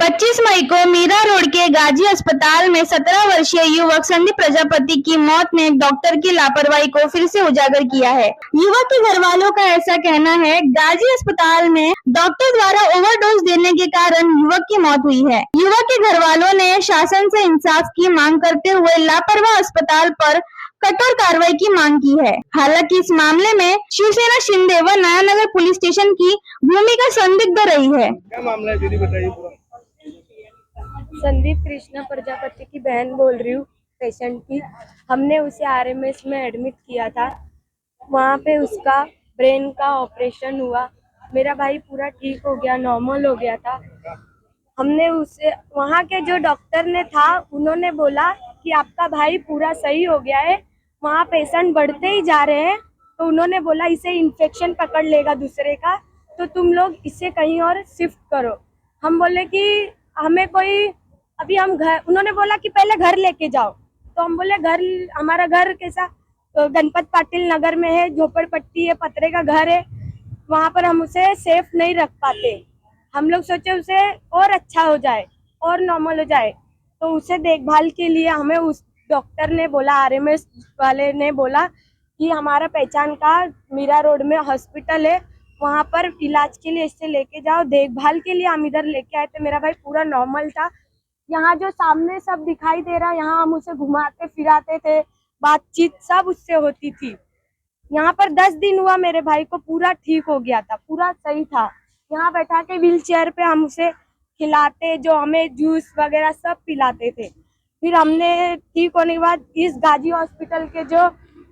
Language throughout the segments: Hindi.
25 मई को मीरा रोड के गाजी अस्पताल में 17 वर्षीय युवक संदीप प्रजापति की मौत ने डॉक्टर की लापरवाही को फिर से उजागर किया है। युवक के घर वालों का ऐसा कहना है, गाजी अस्पताल में डॉक्टर द्वारा ओवरडोज देने के कारण युवक की मौत हुई है। युवक के घर वालों ने शासन से इंसाफ की मांग करते हुए लापरवाह अस्पताल पर कठोर कार्रवाई की मांग की है। हालांकि इस मामले में शिवसेना शिंदे व नयानगर पुलिस स्टेशन की भूमिका संदिग्ध रही है। क्या मामला है दीदी, बताइए पूरा। संदीप कृष्णा प्रजापति की बहन बोल रही हूँ, पेशेंट की। हमने उसे आरएमएस में एडमिट किया था। वहाँ पे उसका ब्रेन का ऑपरेशन हुआ। मेरा भाई पूरा ठीक हो गया, नॉर्मल हो गया था। हमने उसे वहाँ के जो डॉक्टर ने था, उन्होंने बोला कि आपका भाई पूरा सही हो गया है। वहाँ पेशेंट बढ़ते ही जा रहे हैं, तो उन्होंने बोला इसे इन्फेक्शन पकड़ लेगा दूसरे का, तो तुम लोग इसे कहीं और शिफ्ट करो। हम बोले कि हमें कोई अभी हम घर, उन्होंने बोला कि पहले घर लेके जाओ। तो हम बोले घर, हमारा घर कैसा, तो गणपत पाटिल नगर में है, झोपड़पट्टी है, पतरे का घर है, वहाँ पर हम उसे सेफ नहीं रख पाते। हम लोग सोचे उसे और अच्छा हो जाए और नॉर्मल हो जाए, तो उसे देखभाल के लिए हमें उस डॉक्टर ने बोला, आरएमएस वाले ने बोला कि हमारा पहचान का मीरा रोड में हॉस्पिटल है, वहाँ पर इलाज के लिए इससे लेके जाओ। देखभाल के लिए हम इधर लेके आए थे। मेरा भाई पूरा नॉर्मल था। यहाँ जो सामने सब दिखाई दे रहा है, यहाँ हम उसे घुमाते फिराते थे, बातचीत सब उससे होती थी। यहाँ पर 10 दिन हुआ, मेरे भाई को पूरा ठीक हो गया था, पूरा सही था। यहाँ बैठा के व्हील चेयर पे हम उसे खिलाते, जो हमें जूस वगैरह सब पिलाते थे। फिर हमने ठीक होने के बाद इस गाजी हॉस्पिटल के जो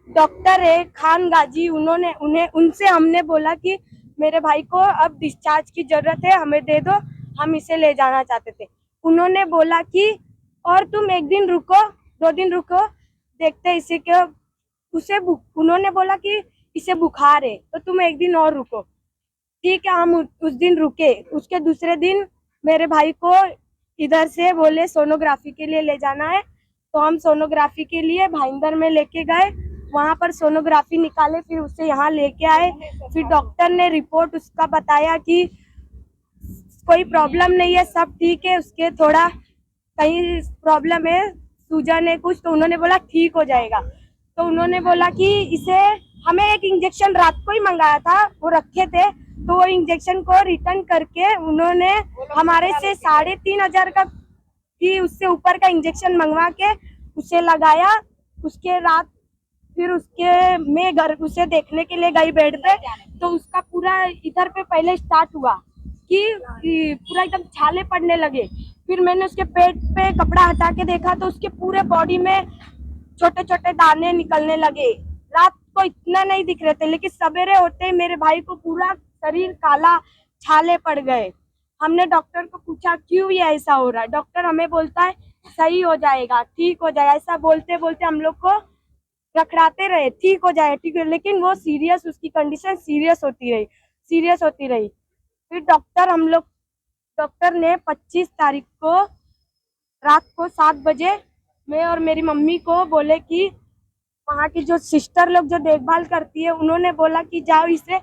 डॉक्टर है खान गाजी, उनसे हमने बोला कि मेरे भाई को अब डिस्चार्ज की जरूरत है, हमें दे दो, हम इसे ले जाना चाहते थे। उन्होंने बोला कि और तुम 1 दिन रुको, 2 दिन रुको, देखते इसे क्यों, उन्होंने बोला कि इसे बुखार है, तो तुम 1 दिन और रुको। ठीक है, हम उस दिन रुके। उसके दूसरे दिन मेरे भाई को इधर से बोले सोनोग्राफी के लिए ले जाना है, तो हम सोनोग्राफी के लिए भाईंदर में लेके गए। वहाँ पर सोनोग्राफी निकाले, फिर उसे यहाँ लेके आए। फिर डॉक्टर ने रिपोर्ट उसका बताया कि कोई प्रॉब्लम नहीं है, सब ठीक है, उसके थोड़ा कहीं प्रॉब्लम है, सूजन है कुछ, तो उन्होंने बोला ठीक हो जाएगा। तो उन्होंने बोला कि इसे, हमें एक इंजेक्शन रात को ही मंगाया था, वो रखे थे, तो वो इंजेक्शन को रिटर्न करके उन्होंने हमारे से 3,500 का कि उससे ऊपर का इंजेक्शन मंगवा के उसे लगाया। उसके रात फिर मैं घर उसे देखने के लिए गई बेड पे, तो उसका पूरा इधर पे पहले स्टार्ट हुआ कि पूरा एकदम छाले पड़ने लगे। फिर मैंने उसके पेट पे कपड़ा हटा के देखा, तो उसके पूरे बॉडी में छोटे छोटे दाने निकलने लगे। रात को इतना नहीं दिख रहे थे, लेकिन सवेरे होते ही मेरे भाई को पूरा शरीर काला, छाले पड़ गए। हमने डॉक्टर को पूछा क्यों ये ऐसा हो रहा है। डॉक्टर हमें बोलता है सही हो जाएगा, ठीक हो जाएगा, ऐसा बोलते बोलते हम लोग को रखड़ाते रहे, ठीक हो जाए, ठीक है, लेकिन वो सीरियस, उसकी कंडीशन सीरियस होती रही। फिर डॉक्टर ने 25 तारीख को रात को 7 बजे मैं और मेरी मम्मी को बोले कि वहाँ की जो सिस्टर लोग जो देखभाल करती है, उन्होंने बोला कि जाओ इसे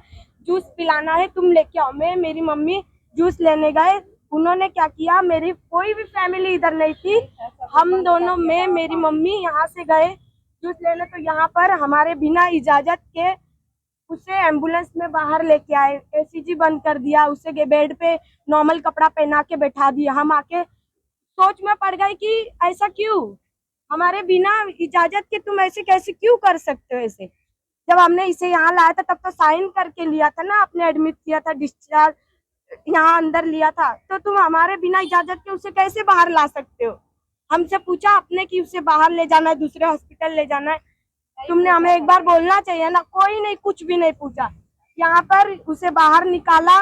जूस पिलाना है, तुम लेके आओ। मैं मेरी मम्मी जूस लेने गए। उन्होंने क्या किया, मेरी कोई भी फैमिली इधर नहीं थी, हम दोनों, मैं मेरी मम्मी यहाँ से गए जूस लेने, तो यहाँ पर हमारे बिना इजाजत के उसे एम्बुलेंस में बाहर लेके आए, एसीजी बंद कर दिया, उसे बेड पे नॉर्मल कपड़ा पहना के बैठा दिया। हम आके सोच में पड़ गए कि ऐसा क्यों, हमारे बिना इजाजत के तुम ऐसे कैसे क्यों कर सकते हो ऐसे। जब हमने इसे यहाँ लाया था, तब तो साइन करके लिया था ना, आपने एडमिट किया था, डिस्चार्ज यहाँ अंदर लिया था, तो तुम हमारे बिना इजाजत के उसे कैसे बाहर ला सकते हो। हमसे पूछा आपने कि उसे बाहर ले जाना है, दूसरे हॉस्पिटल ले जाना है, तुमने हमें एक बार बोलना चाहिए ना। कोई नहीं, कुछ भी नहीं पूछा। यहाँ पर उसे बाहर निकाला,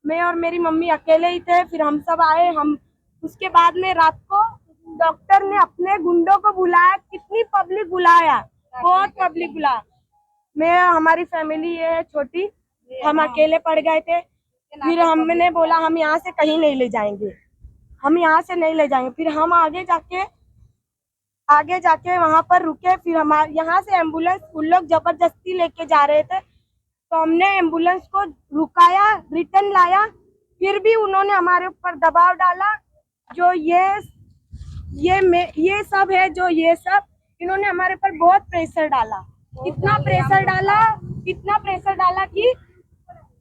मैं और मेरी मम्मी अकेले ही थे, फिर हम सब आए। हम उसके बाद में रात को डॉक्टर ने अपने गुंडों को बुलाया, कितनी पब्लिक बुलाया, बहुत पब्लिक बुलाया। मैं, हमारी फैमिली ये है छोटी, हम अकेले पड़ गए थे। फिर हमने बोला हम यहाँ से कहीं नहीं ले जाएंगे, हम यहाँ से नहीं ले जाएंगे। फिर हम आगे जाके वहां पर रुके। फिर हमारे यहाँ से एम्बुलेंस उन लोग जबरदस्ती लेके जा रहे थे, तो हमने एम्बुलेंस को रुकाया, रिटर्न लाया, फिर भी उन्होंने हमारे ऊपर दबाव डाला। जो ये सब है, जो ये सब इन्होंने हमारे पर बहुत प्रेशर डाला, इतना प्रेशर डाला कि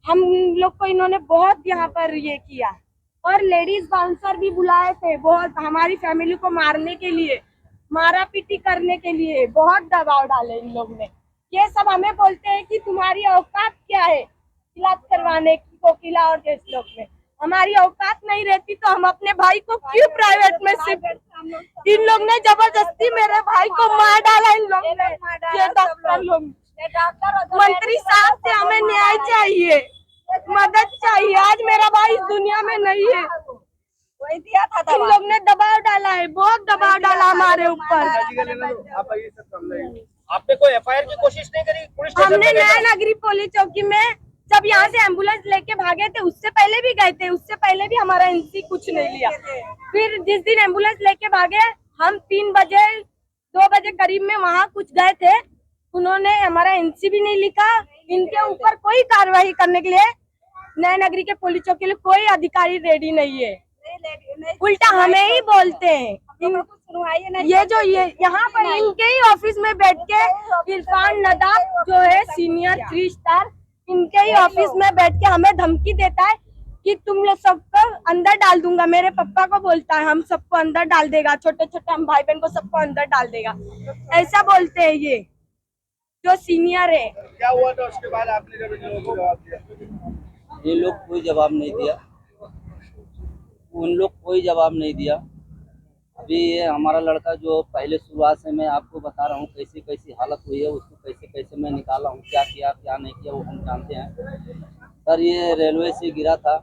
हम लोग को इन्होंने बहुत यहाँ पर ये किया। और लेडीज बाउंसर भी बुलाए थे, बहुत हमारी फैमिली को मारने के लिए, मारा पीटी करने के लिए बहुत दबाव डाले इन लोग ने। ये सब हमें बोलते हैं कि तुम्हारी औकात क्या है इलाज करवाने की, कोकिला और देश लोग में हमारी औकात नहीं रहती तो हम अपने भाई को क्यों प्राइवेट में शिफ्ट। इन लोग ने जबरदस्ती मेरे भाई को मार डाला, इन लोग ने, ये डॉक्टर लोग। मंत्री साहब से हमें न्याय चाहिए, मदद चाहिए। आज मेरा भाई इस दुनिया में नहीं है, इन लोग ने दबाव डाला है, बहुत दबाव डाला हमारे ऊपर। आपने कोई एफआईआर की कोशिश नहीं करी पुलिस स्टेशन हमने पे गए नया थे? नगरी पुलिस चौकी में जब यहाँ से एम्बुलेंस लेके भागे थे, उससे पहले भी गए थे, उससे पहले भी हमारा एनसी कुछ नहीं लिया। फिर जिस दिन एम्बुलेंस लेके भागे, हम 3 बजे 2 बजे करीब में वहाँ कुछ गए थे, उन्होंने हमारा एनसी भी नहीं लिखा। इनके ऊपर कोई कार्रवाई करने के लिए नया नगरी के पुलिस चौकी के लिए कोई अधिकारी रेडी नहीं है, उल्टा हमें ही बोलते हैं। ये जो ये यहाँ पर इनके ही ऑफिस में बैठ के इरफान नदाब जो है सीनियर 3 स्टार, इनके ही ऑफिस में बैठ के हमें धमकी देता है कि तुम लोग सबको अंदर डाल दूंगा। मेरे पापा को बोलता है हम सबको अंदर डाल देगा, छोटे छोटे हम भाई बहन को सबको अंदर डाल देगा, ऐसा बोलते हैं ये जो सीनियर है। क्या हुआ था उसके बाद आपने जब इन लोगों को जवाब दिया? ये लोग कोई जवाब नहीं दिया, उन लोग कोई जवाब नहीं दिया। अभी ये हमारा लड़का जो पहले शुरुआत से मैं आपको बता रहा हूँ कैसी कैसी हालत हुई है, उसको कैसे कैसे मैं निकाला हूँ, क्या किया क्या नहीं किया वो हम जानते हैं। सर ये रेलवे से गिरा था,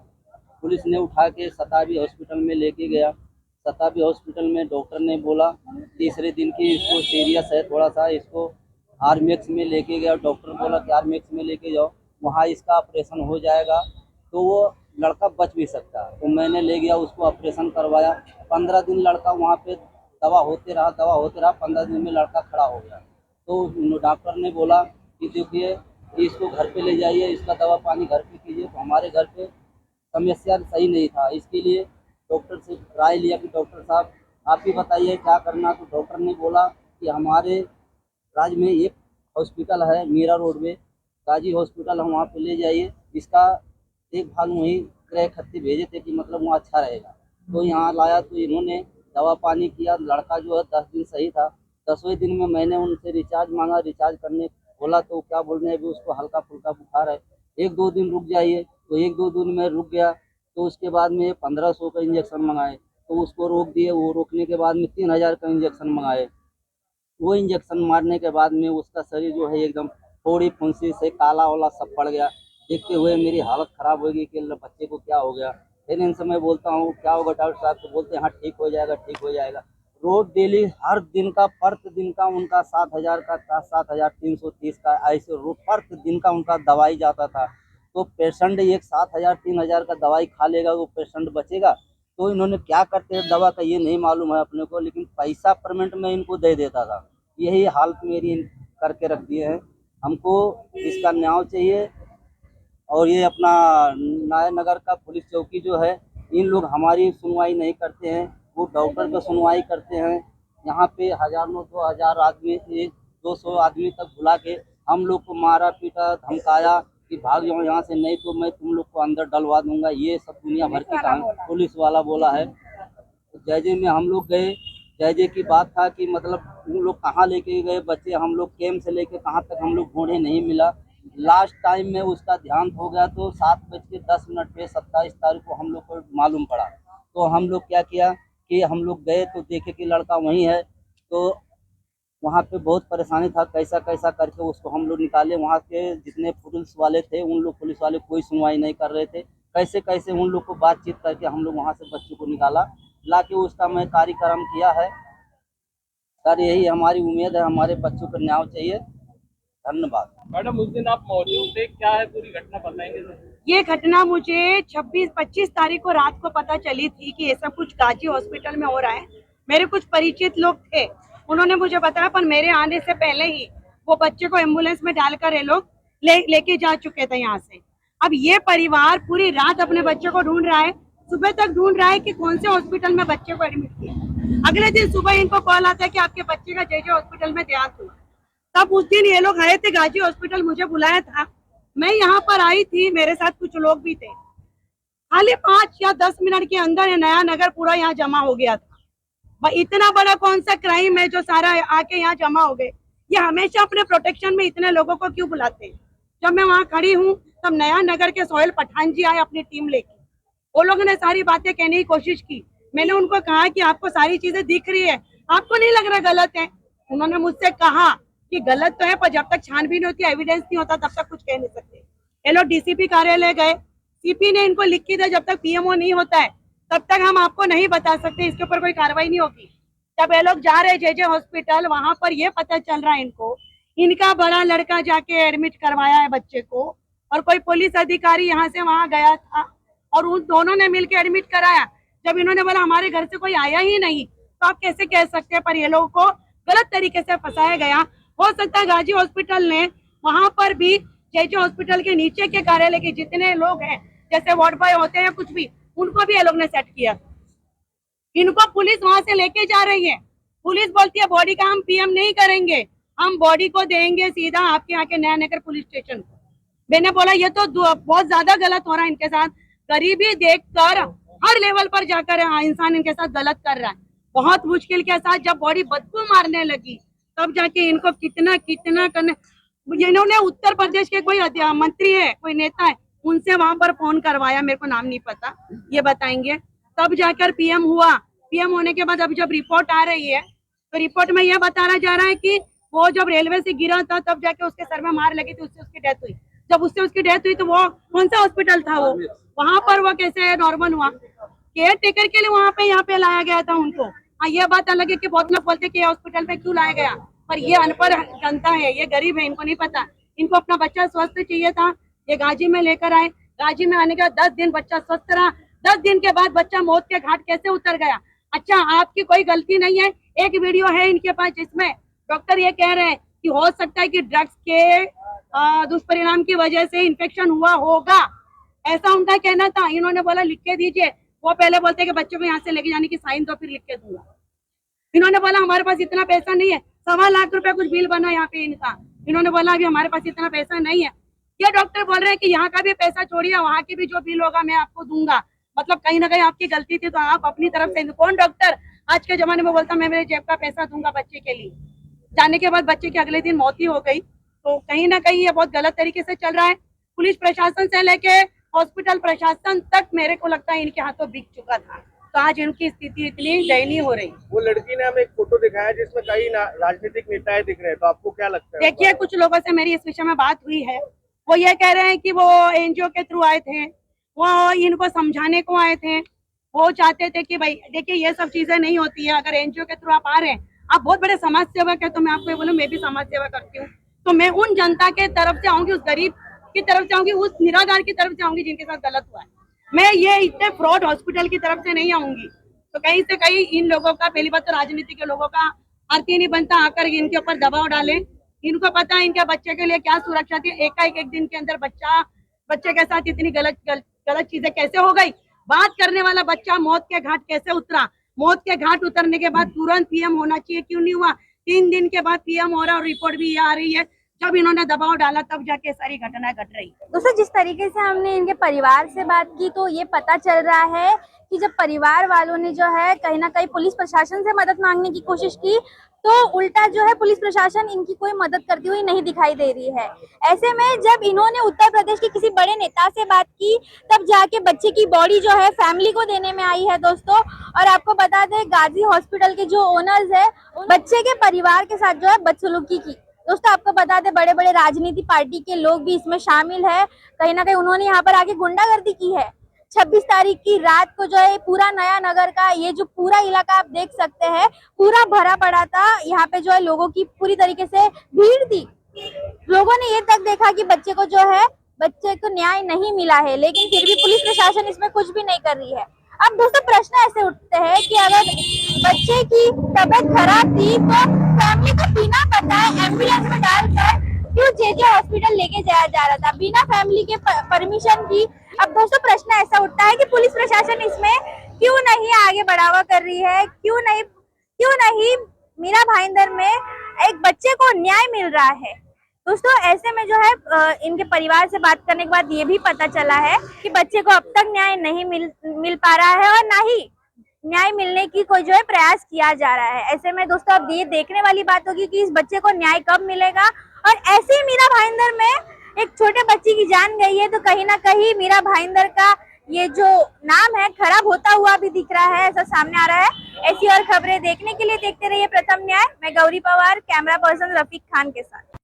पुलिस ने उठा के शताब्दी हॉस्पिटल में लेके गया। शताब्दी हॉस्पिटल में डॉक्टर ने बोला तीसरे दिन की इसको सीरियस है थोड़ा सा, इसको आरमेक्स में लेके गया। डॉक्टर बोला कि आरमेक्स में लेके जाओ, वहाँ इसका ऑपरेशन हो जाएगा तो वो लड़का बच भी सकता है। तो मैंने ले गया उसको, ऑपरेशन करवाया। 15 दिन लड़का वहाँ पे दवा होते रहा 15 दिन में लड़का खड़ा हो गया। तो डॉक्टर ने बोला कि देखिए इसको घर पे ले जाइए, इसका दवा पानी घर पे कीजिए। तो हमारे घर पे समस्या सही नहीं था, इसके लिए डॉक्टर से राय लिया कि डॉक्टर साहब आप ही बताइए क्या करना। तो डॉक्टर ने बोला कि हमारे राज्य में एक हॉस्पिटल है मीरा रोड में, गाजी हॉस्पिटल, हम वहाँ पे ले जाइए, इसका देखभाल वहीं क्रय खत्ते भेजे थे कि मतलब वहाँ अच्छा रहेगा। तो यहाँ लाया तो इन्होंने दवा पानी किया। लड़का जो है 10 दिन सही था, 10वें दिन में मैंने उनसे रिचार्ज मांगा, रिचार्ज करने बोला तो क्या बोल रहे हैं अभी उसको हल्का फुल्का बुखार है, 1-2 दिन रुक जाइए। तो 1-2 दिन में रुक गया। तो उसके बाद में 1500 का इंजेक्शन मंगाए, तो उसको रोक दिए। वो रोकने के बाद में 3000 का इंजेक्शन मंगाए। वो इंजेक्शन मारने के बाद में उसका शरीर जो है एकदम थोड़ी फुंसी से काला वाला सब पड़ गया। देखते हुए मेरी हालत ख़राब हो गई कि बच्चे को क्या हो गया। फिर इनसे मैं बोलता हूँ क्या होगा डॉक्टर साहब, तो बोलते हैं हाँ ठीक हो जाएगा ठीक हो जाएगा। रोज डेली हर दिन का प्रति दिन का उनका 7000 का 7330 का ऐसे प्रति दिन का उनका दवाई जाता था। तो पेशेंट एक 7000-3000 का दवाई खा लेगा, वो पेशेंट बचेगा। तो इन्होंने क्या करते हैं दवा का ये नहीं मालूम है अपने को, लेकिन पैसा पेमेंट में इनको दे देता था। यही हालत मेरी करके रख दिए हैं। हमको इसका न्याय चाहिए। और ये अपना नया नगर का पुलिस चौकी जो है, इन लोग हमारी सुनवाई नहीं करते हैं, वो डॉक्टर का सुनवाई करते हैं। यहाँ पे 1000-2000 आदमी 200 आदमी तक बुला के हम लोग को मारा पीटा धमकाया कि भाग जाओ यहाँ से, नहीं तो मैं तुम लोग को अंदर डलवा दूंगा। ये सब दुनिया भर की कहानी पुलिस वाला बोला है। तो जयजे में हम लोग गए, जयजे की बात था कि मतलब उन लोग कहाँ लेके गए बच्चे, हम लोग कैंप से लेके कहाँ तक हम लोग ढूंढे, नहीं मिला। लास्ट टाइम में उसका ध्यान हो गया तो 7:10 पे 27 तारीख को हम लोग को मालूम पड़ा। तो हम लोग क्या किया कि हम लोग गए तो देखे कि लड़का वहीं है। तो वहाँ पे बहुत परेशानी था, कैसा कैसा करके उसको हम लोग निकाले। वहाँ के जितने पुलिस वाले थे उन लोग पुलिस वाले कोई सुनवाई नहीं कर रहे थे। कैसे कैसे उन लोग को बातचीत करके हम लोग वहाँ से बच्चे को निकाला, ला के उसका मैं कार्यक्रम किया है। सर यही हमारी उम्मीद है, हमारे बच्चों को न्याय चाहिए। धन्यवाद। मैडम उस दिन आप मौजूद थे, क्या है पूरी घटना बताएंगे सर? ये घटना मुझे 26-25 तारीख को रात को पता चली थी कि ऐसा कुछ गाजी हॉस्पिटल में हो रहा है। मेरे कुछ परिचित लोग थे, उन्होंने मुझे बताया, पर मेरे आने से पहले ही वो बच्चे को एम्बुलेंस में डालकर ये लोग लेके जा चुके थे यहाँ से। अब ये परिवार पूरी रात अपने बच्चे को ढूंढ रहा है, सुबह तक ढूंढ रहा है कि कौन से हॉस्पिटल में बच्चे को एडमिट किया। अगले दिन सुबह इनको कॉल आता है कि आपके बच्चे का जे हॉस्पिटल में देहांत हुआ। तब उस दिन ये लोग आए थे गाजी हॉस्पिटल, मुझे बुलाया था, मैं यहाँ पर आई थी, मेरे साथ कुछ लोग भी थे। खाली 5 या 10 मिनट के अंदर नया नगर पूरा यहाँ जमा हो गया था। इतना बड़ा कौन सा क्राइम है जो सारा आके यहाँ जमा हो गए। ये हमेशा अपने प्रोटेक्शन में इतने लोगों को क्यों बुलाते हैं? जब मैं वहाँ खड़ी हूँ तब नया नगर के सोहेल पठान जी आए अपनी टीम लेके। वो लोगों ने सारी बातें कहने की कोशिश की। मैंने उनको कहा कि आपको सारी चीजें दिख रही है, आपको नहीं लग रहा गलत है? उन्होंने मुझसे कहा कि गलत तो है, पर जब तक छानबीन होती है, एविडेंस नहीं होता, तब तक कुछ कह नहीं सकते। ये लोग डीसीपी कार्यालय गए, सीपी ने इनको लिख के दिया जब तक पीएमओ नहीं होता है तब तक हम आपको नहीं बता सकते, इसके ऊपर कोई कार्रवाई नहीं होगी। जब ये लोग जा रहे जे हॉस्पिटल, वहां पर ये पता चल रहा है इनको, इनका बड़ा लड़का जाके एडमिट करवाया है बच्चे को, और कोई पुलिस अधिकारी यहाँ से वहां गया था और उन दोनों ने मिलकर एडमिट कराया। जब इन्होंने बोला हमारे घर से कोई आया ही नहीं, तो आप कैसे कह सकते हैं? पर ये लोगों को गलत तरीके से फंसाया गया। हो सकता है गाजी हॉस्पिटल ने वहां पर भी जे हॉस्पिटल के नीचे के कार्यालय के जितने लोग हैं, जैसे वार्ड बॉय होते हैं कुछ भी, उनको भी ये लोग ने सेट किया। इनको पुलिस वहां से लेके जा रही है। पुलिस बोलती है बॉडी का हम पीएम नहीं करेंगे, हम बॉडी को देंगे सीधा आपके यहाँ के नया नगर पुलिस स्टेशन को। मैंने बोला ये तो बहुत ज्यादा गलत हो रहा है इनके साथ। गरीबी देखकर हर लेवल पर जाकर इंसान इनके साथ गलत कर रहा है। बहुत मुश्किल के साथ जब बॉडी बदबू मारने लगी तब जाके इनको कितना कितना करने। इन्होंने उत्तर प्रदेश के कोई मंत्री है, कोई नेता है, उनसे वहां पर फोन करवाया, मेरे को नाम नहीं पता, ये बताएंगे। तब जाकर पीएम हुआ। पीएम होने के बाद अभी जब रिपोर्ट आ रही है तो रिपोर्ट में यह बताया जा रहा है कि वो जब रेलवे से गिरा था तब जाके उसके सर में मार लगी थी, उससे उसकी डेथ हुई। जब उससे उसकी डेथ हुई तो वो कौन सा हॉस्पिटल था? वो वहां पर वो कैसे नॉर्मल हुआ? केयर टेकर के लिए वहां पे यहाँ पे लाया गया था उनको। हाँ, ये बात अलग है कि बहुत लोग बोलते कि हॉस्पिटल पे क्यों लाया गया, पर ये अनपढ़ जनता है, ये गरीब है, इनको नहीं पता। इनको अपना बच्चा स्वस्थ चाहिए था, ये गाजी में लेकर आए। गाजी में आने के बाद 10 दिन बच्चा स्वस्थ रहा। 10 दिन के बाद बच्चा मौत के घाट कैसे उतर गया? अच्छा, आपकी कोई गलती नहीं है। एक वीडियो है इनके पास जिसमें डॉक्टर ये कह रहे हैं कि हो सकता है कि ड्रग्स के दुष्परिणाम की वजह से इन्फेक्शन हुआ होगा, ऐसा उनका कहना था। इन्होंने बोला लिख के दीजिए। वो पहले बोलते कि बच्चों को यहाँ से लेके जाने की साइन दो, फिर लिख के दूंगा। इन्होंने बोला हमारे पास इतना पैसा नहीं है। 1.25 लाख रुपए कुछ बिल बना यहाँ पे इनका। इन्होंने बोला अभी हमारे पास इतना पैसा नहीं है। ये डॉक्टर बोल रहे हैं कि यहाँ का भी पैसा छोड़िए, वहाँ की भी जो बिल होगा मैं आपको दूंगा। मतलब कहीं ना कहीं आपकी गलती थी, तो आप अपनी तरफ से। कौन डॉक्टर आज के जमाने में बोलता मैं मेरे जेब का पैसा दूंगा बच्चे के लिए? जाने के बाद बच्चे की अगले दिन मौत ही हो गई। तो कहीं ना कहीं ये बहुत गलत तरीके से चल रहा है। पुलिस प्रशासन से लेके हॉस्पिटल प्रशासन तक मेरे को लगता है इनके हाथों बिक चुका था। तो आज इनकी स्थिति इतनी दयनीय हो रही। वो लड़की ने हमें एक फोटो दिखाया जिसमें कई राजनीतिक नेताएं दिख रहे हैं, तो आपको क्या लगता है? देखिए, कुछ लोगों से मेरी इस विषय में बात हुई है। वो ये कह रहे हैं कि वो एनजीओ के थ्रू आए थे, वो इनको समझाने को आए थे। वो चाहते थे कि भाई देखिए ये सब चीजें नहीं होती है। अगर एनजीओ के थ्रू आप आ रहे हैं, आप बहुत बड़े समाज सेवक है, तो मैं आपको बोलूँ मैं भी समाज सेवा करती हूँ। तो मैं उन जनता के तरफ से आऊंगी, उस गरीब की तरफ से आऊंगी, उस निराधार की तरफ से आऊंगी जिनके साथ गलत हुआ है। मैं ये इतने फ्रॉड हॉस्पिटल की तरफ से नहीं आऊंगी। तो कहीं से कहीं इन लोगों का, पहली बात तो राजनीति के लोगों का आरती नहीं बनता आकर इनके ऊपर दबाव डाले। इनको पता है इनके बच्चे के लिए क्या सुरक्षा थी। एक दिन के अंदर बच्चे के साथ इतनी गलत चीजें कैसे हो गई? बात करने वाला बच्चा मौत के घाट कैसे उतरा? मौत के घाट उतरने के बाद तुरंत पीएम होना चाहिए, क्यों नहीं हुआ? 3 दिन के बाद पीएम हो रहा और रिपोर्ट भी आ रही है। जब इन्होंने दबाव डाला तब जाके सारी घटना घट रही। दोस्तों, जिस तरीके से हमने इनके परिवार से बात की तो ये पता चल रहा है कि जब परिवार वालों ने जो है कहीं ना कहीं पुलिस प्रशासन से मदद मांगने की कोशिश की तो उल्टा जो है पुलिस प्रशासन इनकी कोई मदद करती हुई नहीं दिखाई दे रही है। ऐसे में जब इन्होंने उत्तर प्रदेश के किसी बड़े नेता से बात की तब जाके बच्चे की बॉडी जो है फैमिली को देने में आई है दोस्तों। और आपको बता दें, गाजी हॉस्पिटल के जो ओनर्स है बच्चे के परिवार के साथ जो है बदसलूकी की। दोस्तों, आपको बता दें बड़े बड़े राजनीति पार्टी के लोग भी इसमें शामिल है। कहीं ना कहीं उन्होंने यहाँ पर आके गुंडागर्दी की है। 26 तारीख की रात को जो है पूरा नया नगर का ये जो पूरा इलाका आप देख सकते हैं पूरा भरा पड़ा था। यहाँ पे जो है लोगों की पूरी तरीके से भीड़ थी। लोगों ने ये तक देखा कि बच्चे को न्याय नहीं मिला है, लेकिन फिर भी पुलिस प्रशासन इसमें कुछ भी नहीं कर रही है। अब दोस्तों प्रश्न ऐसे उठते हैं कि अगर बच्चे की तबीयत खराब थी तो फैमिली को बिना बताए एम्बुलेंस में डालकर क्यों जे हॉस्पिटल लेके जाया जा रहा था, बिना फैमिली के परमिशन की? अब दोस्तों प्रश्न ऐसा उठता है कि पुलिस प्रशासन इसमें क्यों नहीं आगे बढ़ावा कर रही है, क्यों नहीं मीरा भाईंदर में एक बच्चे को न्याय मिल रहा है। दोस्तों ऐसे में जो है इनके परिवार से बात करने के बाद ये भी पता चला है कि बच्चे को अब तक न्याय नहीं मिल पा रहा है और ना ही न्याय मिलने की कोई जो है प्रयास किया जा रहा है। ऐसे में दोस्तों अब ये देखने वाली बात होगी कि इस बच्चे को न्याय कब मिलेगा। और ऐसे ही मीरा भाईंदर में एक छोटे बच्चे की जान गई है, तो कहीं ना कहीं मीरा भाईंदर का ये जो नाम है खराब होता हुआ भी दिख रहा है, ऐसा सामने आ रहा है। ऐसी और खबरें देखने के लिए देखते रहिए प्रथम न्याय। मैं गौरी पवार, कैमरा पर्सन रफीक खान के साथ।